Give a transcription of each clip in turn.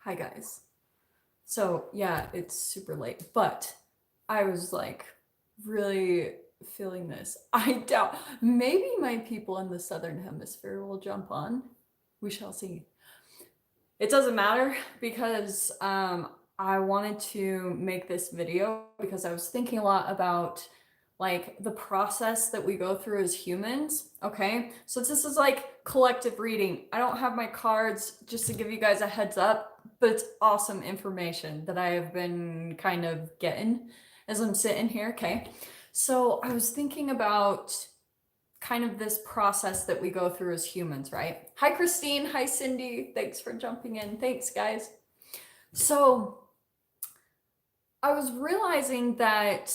Hi guys. So yeah, it's super late, but I was like really feeling this. I doubt maybe my people in the southern hemisphere will jump on. We shall see. It doesn't matter because I wanted to make this video because I was thinking a lot about like the process that we go through as humans. Okay, so this is like collective reading. I don't have my cards, just to give you guys a heads up, but it's awesome information that I have been kind of getting as I'm sitting here. Okay, so I was thinking about kind of this process that we go through as humans, right? Hi, Christine. Hi, Cindy. Thanks for jumping in. Thanks, guys. So I was realizing that,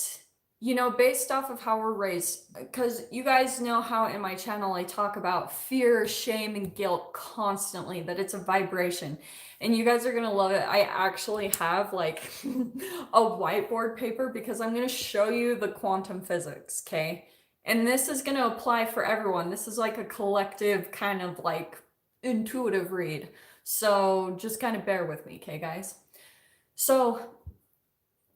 based off of how we're raised, because you guys know how in my channel I talk about fear, shame, and guilt constantly, that it's a vibration. And you guys are going to love it. I actually have like a whiteboard paper because I'm going to show you the quantum physics, okay? And this is going to apply for everyone. This is like a collective kind of like intuitive read. So just kind of bear with me, okay, guys? So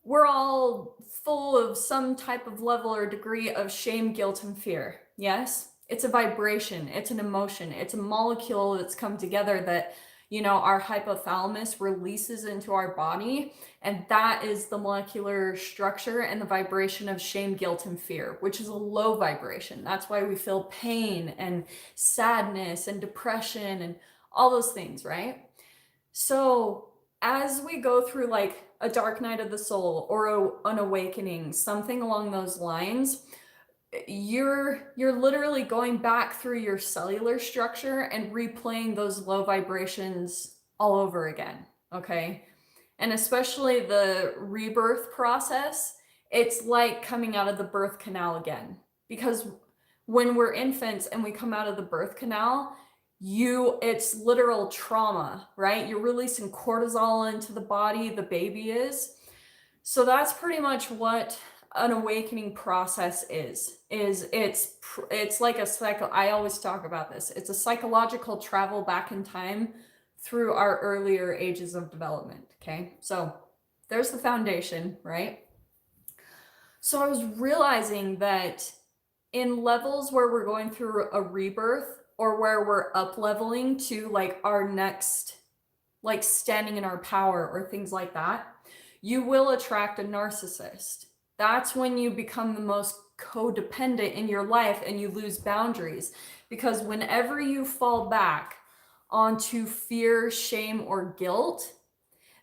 we're all full of some type of level or degree of shame, guilt, and fear. Yes? It's a vibration, it's an emotion, it's a molecule that's come together that, our hypothalamus releases into our body. And that is the molecular structure and the vibration of shame, guilt, and fear, which is a low vibration. That's why we feel pain and sadness and depression and all those things, right? So as we go through like a dark night of the soul or an awakening, something along those lines, you're literally going back through your cellular structure and replaying those low vibrations all over again, okay? And especially the rebirth process, it's like coming out of the birth canal again. Because when we're infants and we come out of the birth canal, it's literal trauma, right? You're releasing cortisol into the body, the baby is. So that's pretty much what an awakening process is it's like a cycle. I always talk about this. It's a psychological travel back in time through our earlier ages of development. Okay, so there's the foundation, right? So I was realizing that in levels where we're going through a rebirth or where we're up leveling to like our next, like standing in our power or things like that, you will attract a narcissist. That's when you become the most codependent in your life and you lose boundaries. Because whenever you fall back onto fear, shame, or guilt,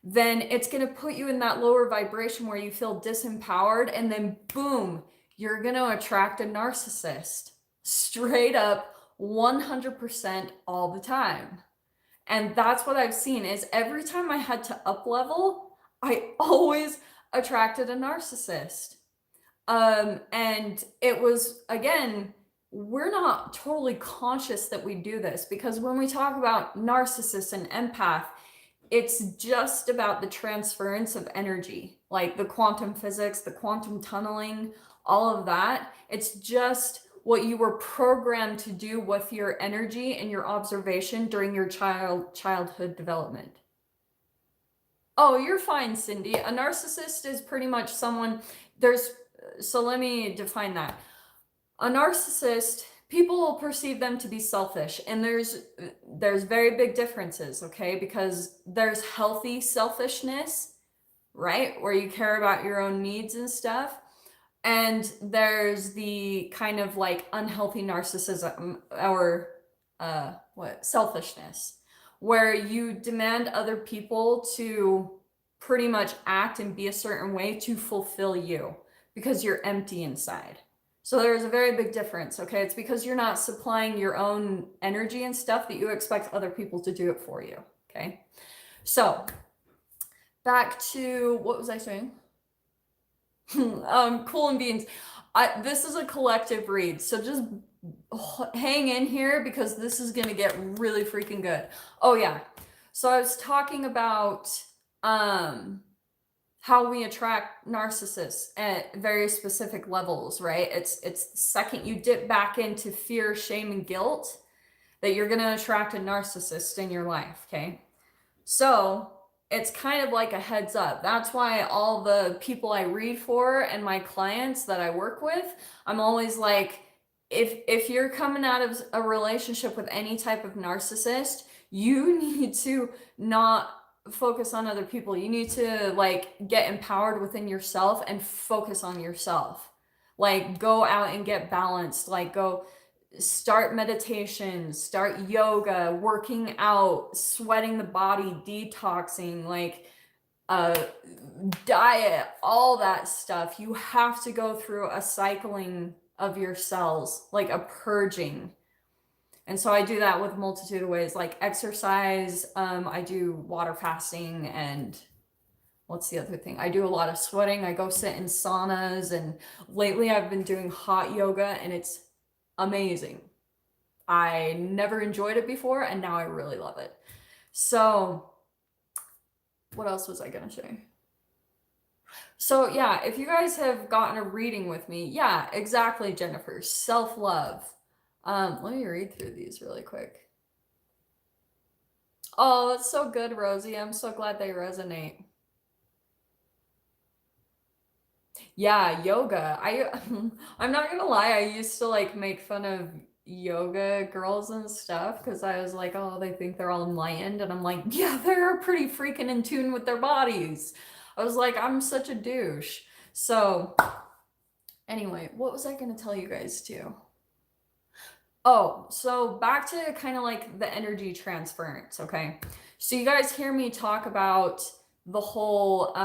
then it's going to put you in that lower vibration where you feel disempowered. And then boom, you're going to attract a narcissist. Straight up, 100% all the time. And that's what I've seen is every time I had to up level, I always attracted a narcissist. And it was, again, we're not totally conscious that we do this, because when we talk about narcissists and empath, it's just about the transference of energy, like the quantum physics, the quantum tunneling, all of that. It's just what you were programmed to do with your energy and your observation during your childhood development. Oh, you're fine, Cindy. A narcissist is pretty much someone, so let me define that. A narcissist, people will perceive them to be selfish, and there's very big differences, okay? Because there's healthy selfishness, right? Where you care about your own needs and stuff. And there's the kind of like unhealthy narcissism or selfishness, where you demand other people to pretty much act and be a certain way to fulfill you because you're empty inside. So there's a very big difference, okay? It's because you're not supplying your own energy and stuff that you expect other people to do it for you, okay? So back to, what was I saying? Cool and beans. This is a collective read, so just hang in here because this is gonna get really freaking good. Oh yeah, so I was talking about how we attract narcissists at very specific levels, right? It's the second you dip back into fear, shame, and guilt that you're gonna attract a narcissist in your life, okay? So it's kind of like a heads up. That's why all the people I read for and my clients that I work with, I'm always like, if you're coming out of a relationship with any type of narcissist, you need to not focus on other people. You need to like get empowered within yourself and focus on yourself. Like go out and get balanced. Like go start meditation, start yoga, working out, sweating the body, detoxing, like diet, all that stuff. You have to go through a cycling of your cells, like a purging. And so I do that with a multitude of ways, like exercise. I do water fasting, and what's the other thing? I do a lot of sweating. I go sit in saunas, and lately I've been doing hot yoga, and it's amazing. I never enjoyed it before, and now I really love it. So what else was I gonna say? So yeah, if you guys have gotten a reading with me, yeah, exactly, Jennifer. Self-love. Let me read through these really quick. Oh, that's so good, Rosie. I'm so glad they resonate. Yeah, yoga. I'm not gonna lie, I used to like make fun of yoga girls and stuff because I was like, oh, they think they're all enlightened, and I'm like, yeah, they're pretty freaking in tune with their bodies. I was like, I'm such a douche. So anyway, what was I gonna tell you guys too? Oh, so back to kind of like the energy transference, okay? So you guys hear me talk about the whole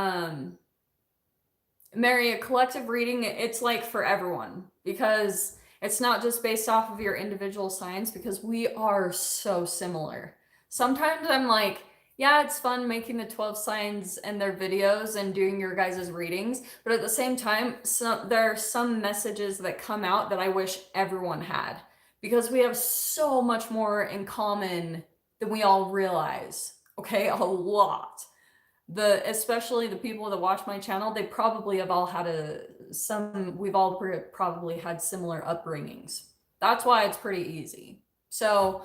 Mary, a collective reading, it's like for everyone, because it's not just based off of your individual signs, because we are so similar. Sometimes I'm like, yeah, it's fun making the 12 signs and their videos and doing your guys' readings, but at the same time, there are some messages that come out that I wish everyone had, because we have so much more in common than we all realize. Okay, a lot. Especially the people that watch my channel, they probably have all had we've all probably had similar upbringings. That's why it's pretty easy. So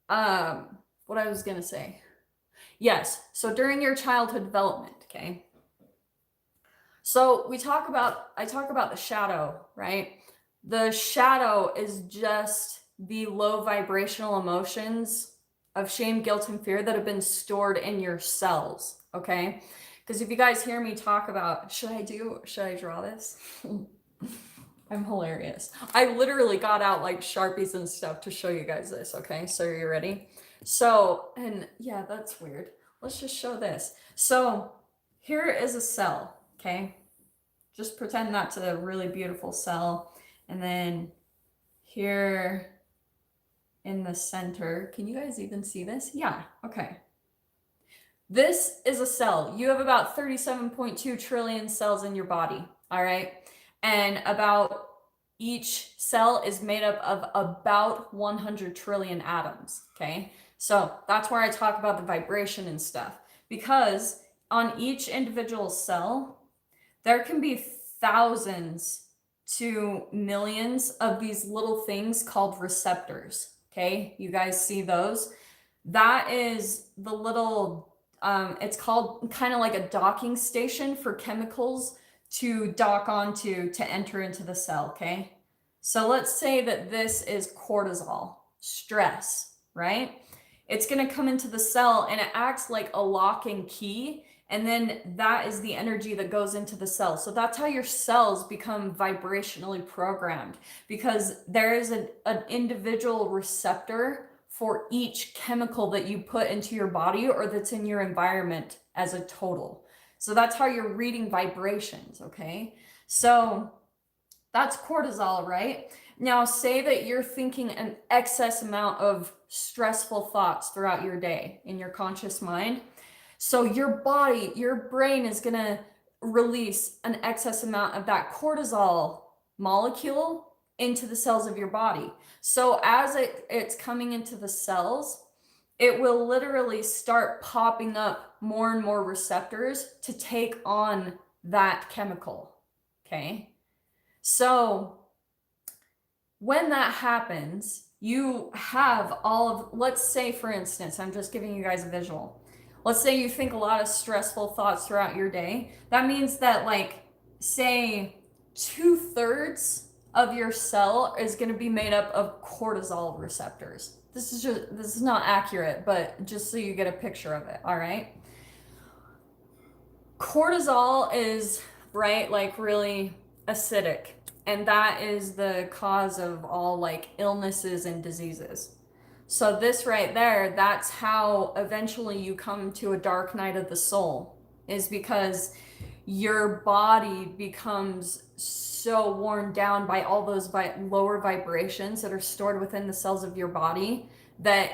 what I was gonna say, yes, so during your childhood development, okay, so I talk about the shadow, right? The shadow is just the low vibrational emotions of shame, guilt, and fear that have been stored in your cells, okay? Because if you guys hear me talk about, should I draw this? I'm hilarious. I literally got out like Sharpies and stuff to show you guys this, okay? So are you ready? So, and yeah, that's weird. Let's just show this. So here is a cell, okay? Just pretend that's a really beautiful cell. And then here in the center, can you guys even see this? Yeah, okay. This is a cell. You have about 37.2 trillion cells in your body, all right? And about each cell is made up of about 100 trillion atoms, okay? So that's where I talk about the vibration and stuff, because on each individual cell, there can be thousands to millions of these little things called receptors, okay? You guys see those? That is the little, it's called kind of like a docking station for chemicals to dock onto to enter into the cell, okay? So let's say that this is cortisol, stress, right? It's gonna come into the cell and it acts like a lock and key, and then that is the energy that goes into the cell. So that's how your cells become vibrationally programmed, because there is an individual receptor for each chemical that you put into your body or that's in your environment as a total. So that's how you're reading vibrations, okay? So that's cortisol, right? Now, say that you're thinking an excess amount of stressful thoughts throughout your day in your conscious mind. So your body, your brain is gonna release an excess amount of that cortisol molecule into the cells of your body. So as it's coming into the cells, it will literally start popping up more and more receptors to take on that chemical, okay? So when that happens, you have all of, let's say for instance, I'm just giving you guys a visual. let's say you think a lot of stressful thoughts throughout your day. That means that, like, say 2/3 of your cell is going to be made up of cortisol receptors. This is not accurate, but just so you get a picture of it, all right? Cortisol is, right, like really acidic, and that is the cause of all like illnesses and diseases. So this right there, that's how eventually you come to a dark night of the soul, is because your body becomes so worn down by all those lower vibrations that are stored within the cells of your body that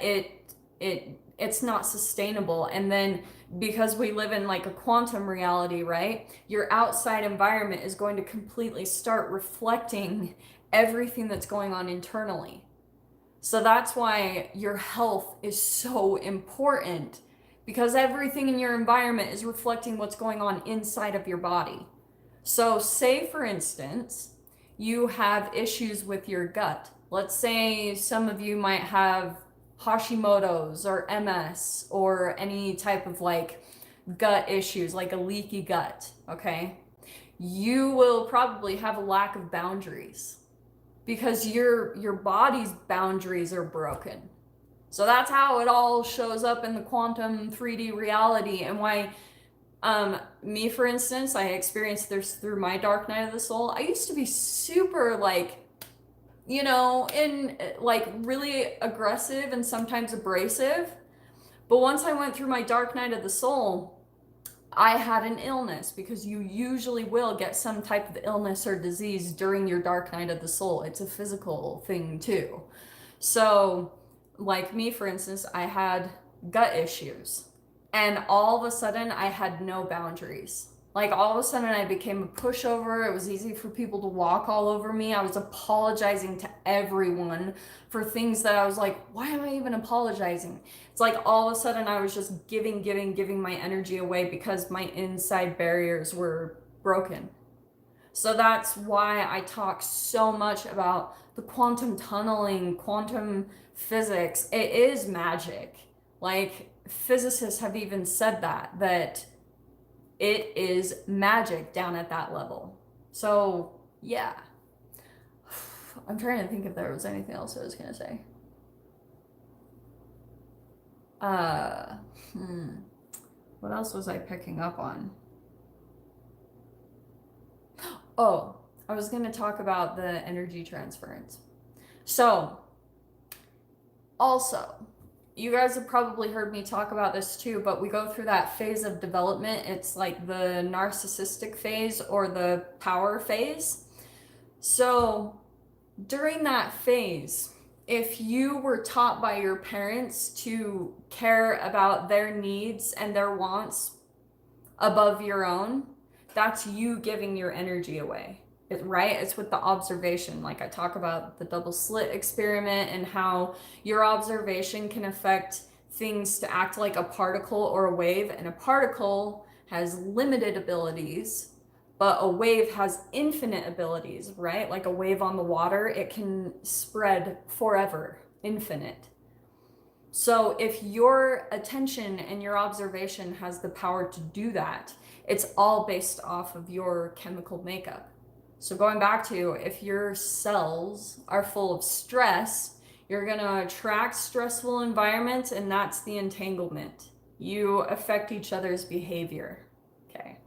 it's not sustainable. And then because we live in like a quantum reality, right? Your outside environment is going to completely start reflecting everything that's going on internally. So that's why your health is so important, because everything in your environment is reflecting what's going on inside of your body. So say, for instance, you have issues with your gut. Let's say some of you might have Hashimoto's or MS or any type of like gut issues, like a leaky gut, okay? You will probably have a lack of boundaries because your body's boundaries are broken. So that's how it all shows up in the quantum 3D reality, and why me, for instance, I experienced this through my dark night of the soul. I used to be super like, you know, in like really aggressive and sometimes abrasive. But once I went through my dark night of the soul, I had an illness, because you usually will get some type of illness or disease during your dark night of the soul. It's a physical thing too. So, like me, for instance, I had gut issues, and all of a sudden I had no boundaries. Like all of a sudden I became a pushover. It was easy for people to walk all over me. I was apologizing to everyone for things that I was like, why am I even apologizing? It's like all of a sudden I was just giving my energy away because my inside barriers were broken. So that's why I talk so much about the quantum tunneling, quantum physics. It is magic. Like physicists have even said that it is magic down at that level. So yeah, I'm trying to think if there was anything else I was gonna say. Uh, what else was I picking up on? Oh, I was gonna talk about the energy transference. So, also, you guys have probably heard me talk about this too, but we go through that phase of development. It's like the narcissistic phase or the power phase. So during that phase, if you were taught by your parents to care about their needs and their wants above your own, that's you giving your energy away. Right? It's with the observation. Like I talk about the double slit experiment and how your observation can affect things to act like a particle or a wave. And a particle has limited abilities, but a wave has infinite abilities, right? Like a wave on the water, it can spread forever, infinite. So if your attention and your observation has the power to do that, it's all based off of your chemical makeup. So going back to, if your cells are full of stress, you're going to attract stressful environments, and that's the entanglement. You affect each other's behavior. Okay.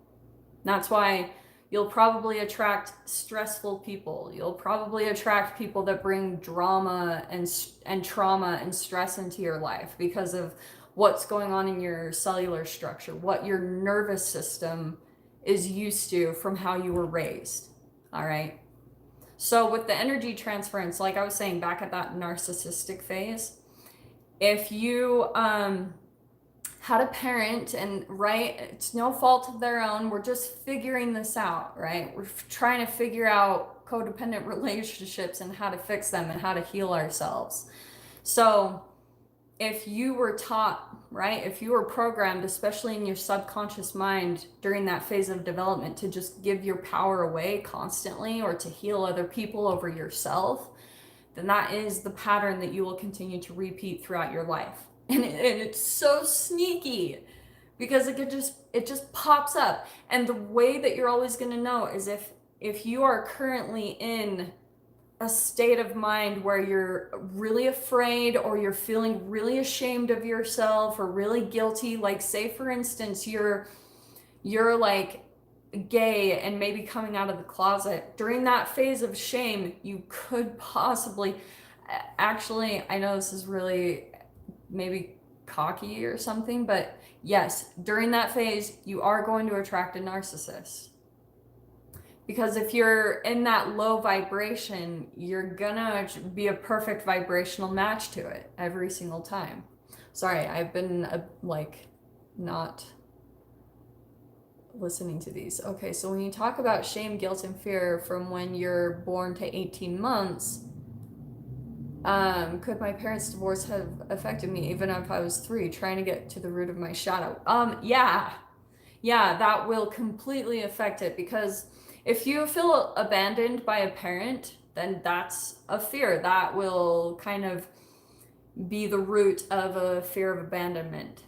That's why you'll probably attract stressful people. You'll probably attract people that bring drama and trauma and stress into your life because of what's going on in your cellular structure, what your nervous system is used to from how you were raised. All right. So with the energy transference, like I was saying, back at that narcissistic phase, if you had a parent, and right, it's no fault of their own, we're just figuring this out, right? We're trying to figure out codependent relationships and how to fix them and how to heal ourselves. So if you were taught, right, if you were programmed, especially in your subconscious mind during that phase of development, to just give your power away constantly or to heal other people over yourself, then that is the pattern that you will continue to repeat throughout your life. And it's so sneaky. because it just pops up. And the way that you're always going to know is if you are currently in a state of mind where you're really afraid or you're feeling really ashamed of yourself or really guilty, like say for instance you're like gay and maybe coming out of the closet. During that phase of shame, you could possibly, actually, I know this is really maybe cocky or something, but yes, during that phase, you are going to attract a narcissist. Because if you're in that low vibration, you're gonna be a perfect vibrational match to it every single time. Sorry, I've been like not listening to these. Okay, so when you talk about shame, guilt, and fear from when you're born to 18 months, could my parents' divorce have affected me even if I was 3, trying to get to the root of my shadow? Yeah, that will completely affect it, because if you feel abandoned by a parent, then that's a fear that will kind of be the root of a fear of abandonment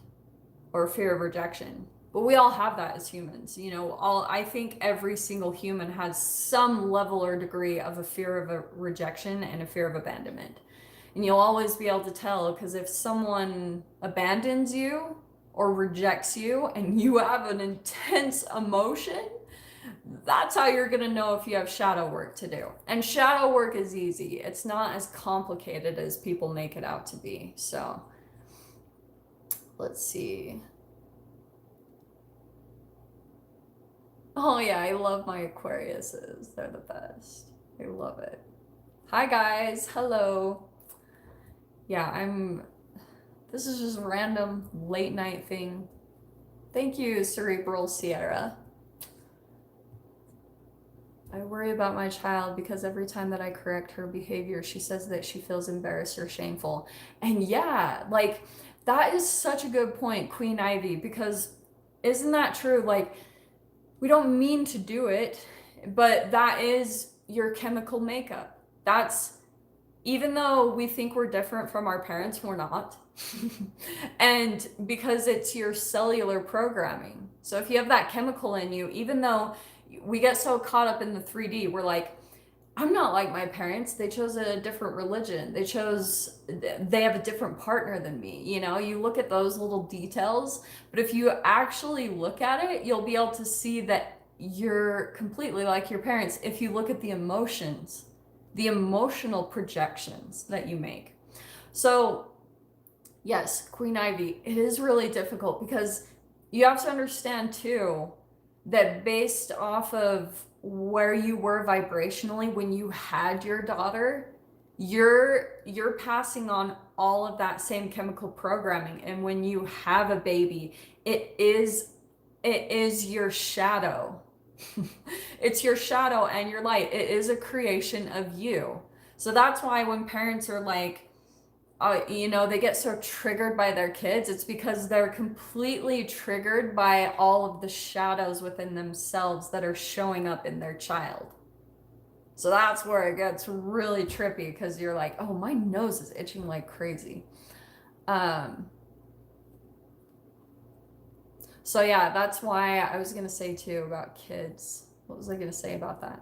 or fear of rejection. But we all have that as humans. I think every single human has some level or degree of a fear of a rejection and a fear of abandonment. And you'll always be able to tell, because if someone abandons you or rejects you and you have an intense emotion, that's how you're going to know if you have shadow work to do. And shadow work is easy. It's not as complicated as people make it out to be. So let's see. Oh yeah, I love my Aquariuses. They're the best. I love it. Hi guys, hello. Yeah, this is just a random late night thing. Thank you, Cerebral Sierra. I worry about my child because every time that I correct her behavior, she says that she feels embarrassed or shameful. And yeah, like that is such a good point, Queen Ivy, because isn't that true? Like, we don't mean to do it, but that is your chemical makeup. Even though we think we're different from our parents, we're not. And because it's your cellular programming. So if you have that chemical in you, even though we get so caught up in the 3D, we're like, I'm not like my parents. They chose a different religion. They have a different partner than me. You look at those little details, but if you actually look at it, you'll be able to see that you're completely like your parents if you look at the emotions, the emotional projections that you make. So yes, Queen Ivy, it is really difficult because you have to understand too that based off of where you were vibrationally when you had your daughter, you're passing on all of that same chemical programming. And when you have a baby, it is your shadow. It's your shadow and your light. It is a creation of you. So that's why when parents are like, they get so triggered by their kids, it's because they're completely triggered by all of the shadows within themselves that are showing up in their child. So that's where it gets really trippy, because you're like, oh, my nose is itching like crazy. So yeah, that's why I was gonna say too about kids. What was I gonna say about that?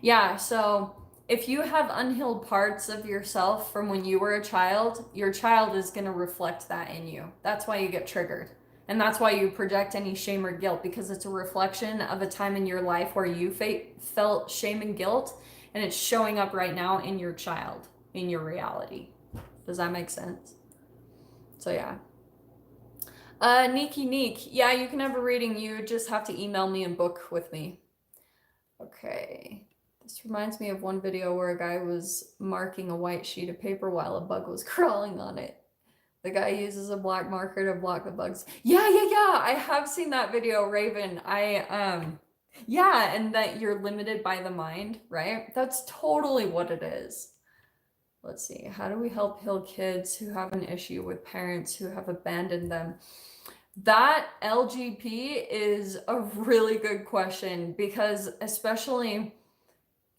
Yeah, so if you have unhealed parts of yourself from when you were a child, your child is going to reflect that in you. That's why you get triggered. And that's why you project any shame or guilt, because it's a reflection of a time in your life where you felt shame and guilt, and it's showing up right now in your child, in your reality. Does that make sense? So yeah. Neeky Neek. Yeah, you can have a reading. You just have to email me and book with me. Okay. This reminds me of one video where a guy was marking a white sheet of paper while a bug was crawling on it. The guy uses a black marker to block the bugs. Yeah. I have seen that video, Raven. Yeah, and that you're limited by the mind, right? That's totally what it is. Let's see. How do we help heal kids who have an issue with parents who have abandoned them? That LGP is a really good question, because especially,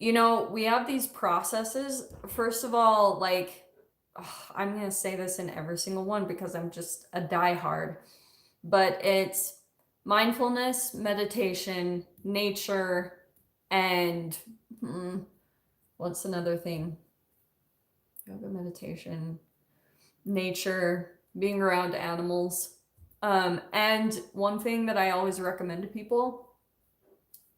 we have these processes. First of all, like, I'm going to say this in every single one because I'm just a diehard. but it's mindfulness, meditation, nature, and what's another thing? Yoga, meditation, nature, being around animals. And one thing that I always recommend to people,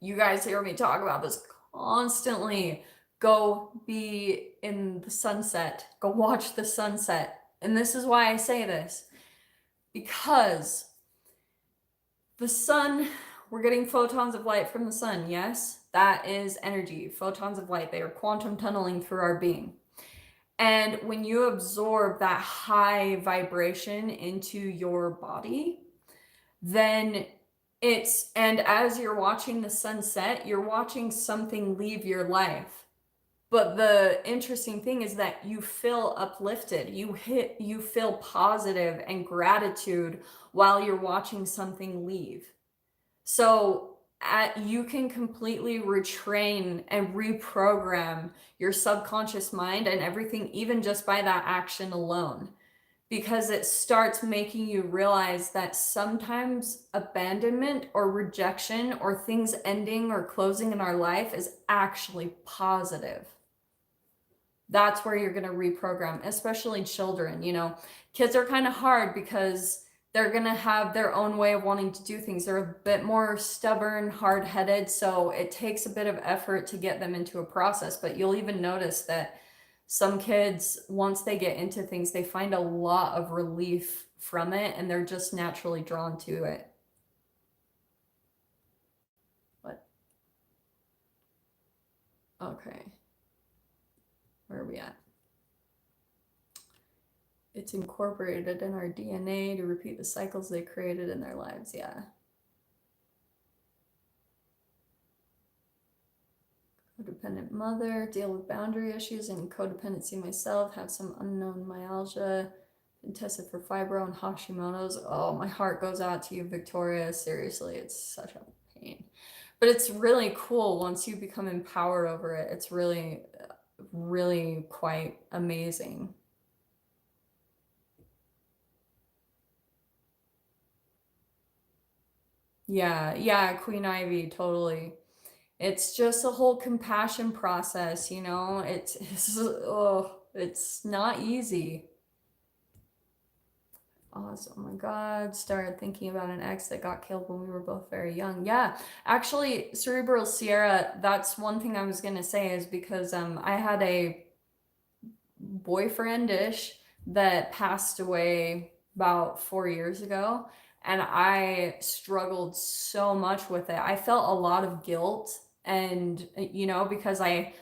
you guys hear me talk about this constantly, go be in the sunset, go watch the sunset. And this is why I say this, because the sun, we're getting photons of light from the sun. Yes, that is energy, photons of light. They are quantum tunneling through our being. And when you absorb that high vibration into your body, then and as you're watching the sunset, you're watching something leave your life. But the interesting thing is that you feel uplifted, you feel positive and gratitude while you're watching something leave. So you can completely retrain and reprogram your subconscious mind and everything, even just by that action alone, because it starts making you realize that sometimes abandonment or rejection or things ending or closing in our life is actually positive. That's where you're going to reprogram, especially children. Kids are kind of hard because they're going to have their own way of wanting to do things. They're a bit more stubborn, hard-headed, so it takes a bit of effort to get them into a process. But you'll even notice that some kids, once they get into things, they find a lot of relief from it, and they're just naturally drawn to it. What? Okay. Where are we at? It's incorporated in our DNA to repeat the cycles they created in their lives. Yeah. Codependent mother, deal with boundary issues and codependency myself, have some unknown myalgia, been tested for fibro and Hashimoto's. Oh, my heart goes out to you, Victoria. Seriously, it's such a pain. But it's really cool once you become empowered over it. It's really, really quite amazing. Yeah, Queen Ivy, totally. It's just a whole compassion process, it's not easy. Awesome. Oh my God, started thinking about an ex that got killed when we were both very young. Yeah, actually, Cerebral Sierra, that's one thing I was gonna say, is because I had a boyfriend-ish that passed away about 4 years ago, and I struggled so much with it. I felt a lot of guilt, and because I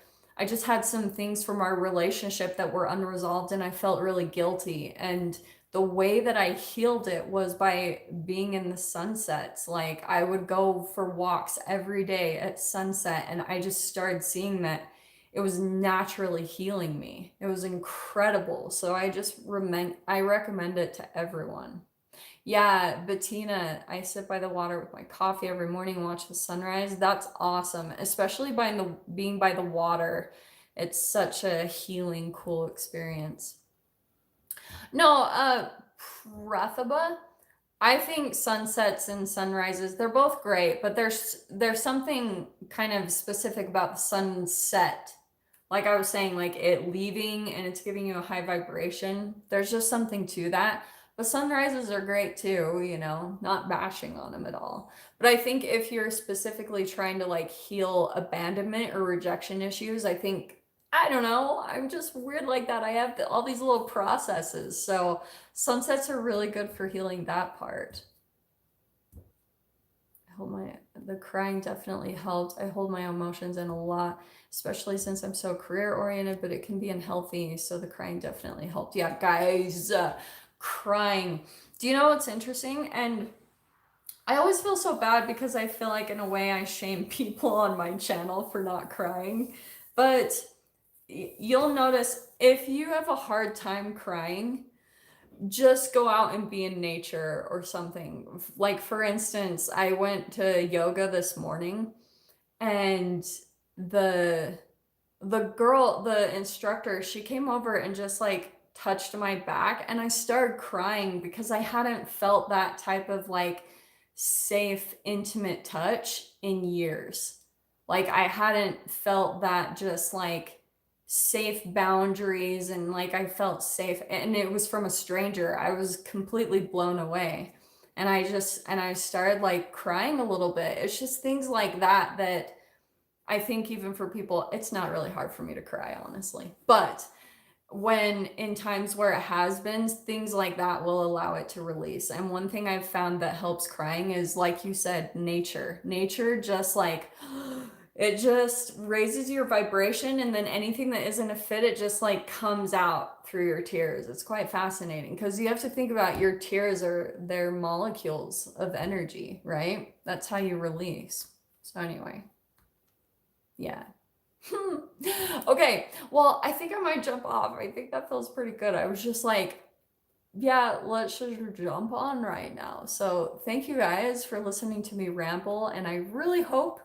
just had some things from our relationship that were unresolved, and I felt really guilty. And the way that I healed it was by being in the sunsets. Like, I would go for walks every day at sunset, and I just started seeing that it was naturally healing me. It was incredible. So I recommend it to everyone. Yeah, Bettina, I sit by the water with my coffee every morning and watch the sunrise. That's awesome, especially being by the water. It's such a healing, cool experience. No, Pratibha, I think sunsets and sunrises, they're both great, but there's something kind of specific about the sunset. Like I was saying, like it leaving and it's giving you a high vibration. There's just something to that. But sunrises are great too, not bashing on them at all. But I think if you're specifically trying to like heal abandonment or rejection issues, I don't know, I'm just weird like that. I have all these little processes. So sunsets are really good for healing that part. The crying definitely helped. I hold my emotions in a lot, especially since I'm so career oriented, but it can be unhealthy. So the crying definitely helped. Yeah, guys, crying. Do you know what's interesting? And I always feel so bad because I feel like in a way I shame people on my channel for not crying. But you'll notice if you have a hard time crying, just go out and be in nature or something. Like, for instance, I went to yoga this morning, and the instructor, she came over and just like touched my back and I started crying because I hadn't felt that type of like safe, intimate touch in years. Like I hadn't felt that just like safe boundaries and like I felt safe and it was from a stranger. I was completely blown away. And I started like crying a little bit. It's just things like that that I think even for people, it's not really hard for me to cry, honestly. But when in times where it has been, things like that will allow it to release. And one thing I've found that helps crying is, like you said, nature. Nature just like, it just raises your vibration, and then anything that isn't a fit, it just like comes out through your tears. It's quite fascinating because you have to think about your tears are their molecules of energy, right? That's how you release. So anyway, yeah. Okay, well, I think I might jump off. I think that feels pretty good. I was just like, yeah, let's just jump on right now. So, thank you guys for listening to me ramble, and I really hope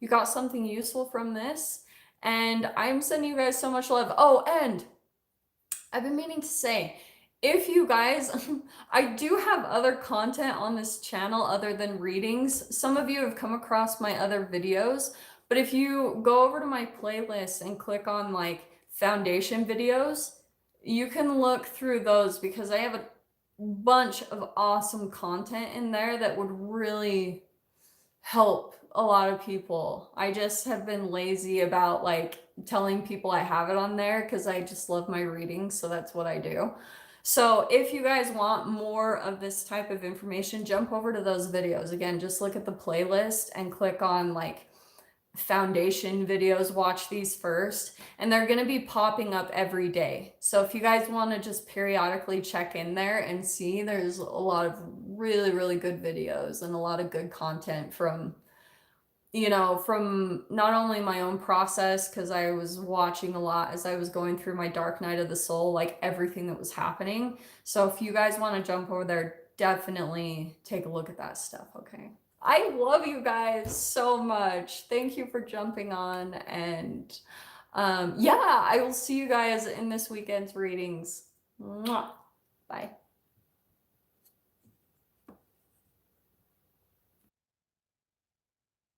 you got something useful from this. And I'm sending you guys so much love. Oh, and I've been meaning to say, if you guys, I do have other content on this channel other than readings. Some of you have come across my other videos, but if you go over to my playlist and click on like foundation videos, you can look through those because I have a bunch of awesome content in there that would really help a lot of people. I just have been lazy about like telling people I have it on there because I just love my readings, so that's what I do. So if you guys want more of this type of information, jump over to those videos. Again, just look at the playlist and click on like foundation videos, watch these first, and they're going to be popping up every day. So if you guys want to just periodically check in there and see, there's a lot of really, really good videos and a lot of good content from, you know, from not only my own process, because I was watching a lot as I was going through my dark night of the soul, like everything that was happening. So if you guys want to jump over there, definitely take a look at that stuff, okay? I love you guys so much. Thank you for jumping on. And yeah, I will see you guys in this weekend's readings. Mwah. Bye.